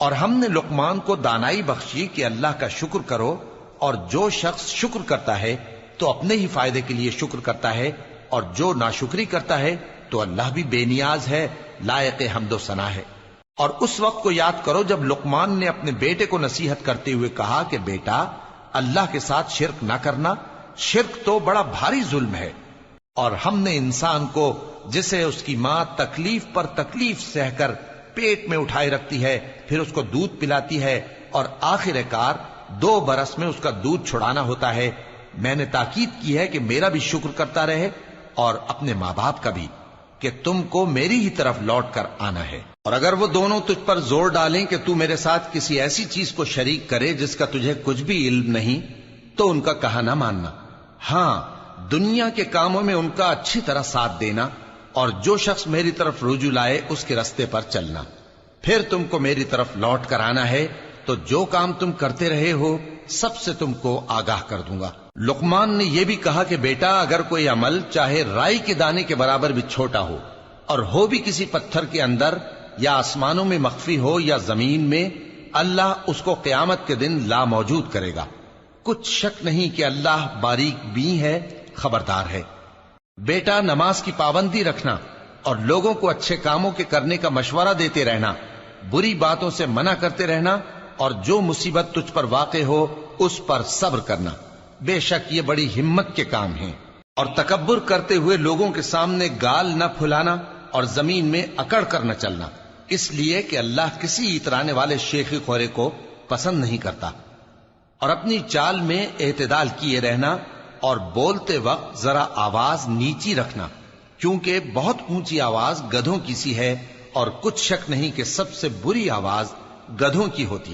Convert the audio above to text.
اور ہم نے لقمان کو دانائی بخشی کہ اللہ کا شکر کرو، اور جو شخص شکر کرتا ہے تو اپنے ہی فائدے کے لیے شکر کرتا ہے، اور جو ناشکری کرتا ہے تو اللہ بھی بے نیاز ہے، لائق حمد و ثنا ہے۔ اور اس وقت کو یاد کرو جب لقمان نے اپنے بیٹے کو نصیحت کرتے ہوئے کہا کہ بیٹا، اللہ کے ساتھ شرک نہ کرنا، شرک تو بڑا بھاری ظلم ہے۔ اور ہم نے انسان کو، جسے اس کی ماں تکلیف پر تکلیف سہ کر پیٹ میں اٹھائے رکھتی ہے، پھر اس کو دودھ پلاتی ہے، اور آخر کار 2 برس میں اس کا دودھ چھڑانا ہوتا ہے، میں نے تاکید کی ہے کہ میرا بھی شکر کرتا رہے اور اپنے ماں باپ کا بھی، کہ تم کو میری ہی طرف لوٹ کر آنا ہے۔ اور اگر وہ دونوں تجھ پر زور ڈالیں کہ تو میرے ساتھ کسی ایسی چیز کو شریک کرے جس کا تجھے کچھ بھی علم نہیں، تو ان کا کہا نہ ماننا، ہاں دنیا کے کاموں میں ان کا اچھی طرح ساتھ دینا، اور جو شخص میری طرف رجوع لائے اس کے رستے پر چلنا۔ پھر تم کو میری طرف لوٹ کر آنا ہے تو جو کام تم کرتے رہے ہو سب سے تم کو آگاہ کر دوں گا۔ لقمان نے یہ بھی کہا کہ بیٹا، اگر کوئی عمل چاہے رائی کے دانے کے برابر بھی چھوٹا ہو، اور ہو بھی کسی پتھر کے اندر یا آسمانوں میں مخفی ہو یا زمین میں، اللہ اس کو قیامت کے دن لا موجود کرے گا۔ کچھ شک نہیں کہ اللہ باریک بین ہے، خبردار ہے۔ بیٹا، نماز کی پابندی رکھنا اور لوگوں کو اچھے کاموں کے کرنے کا مشورہ دیتے رہنا، بری باتوں سے منع کرتے رہنا، اور جو مصیبت تجھ پر واقع ہو اس پر صبر کرنا، بے شک یہ بڑی ہمت کے کام ہیں۔ اور تکبر کرتے ہوئے لوگوں کے سامنے گال نہ پھلانا اور زمین میں اکڑ کر نہ چلنا، اس لیے کہ اللہ کسی اترانے والے شیخی خورے کو پسند نہیں کرتا۔ اور اپنی چال میں اعتدال کیے رہنا، اور بولتے وقت ذرا آواز نیچی رکھنا، کیونکہ بہت اونچی آواز گدھوں کی سی ہے، اور کچھ شک نہیں کہ سب سے بری آواز گدھوں کی ہوتی ہے۔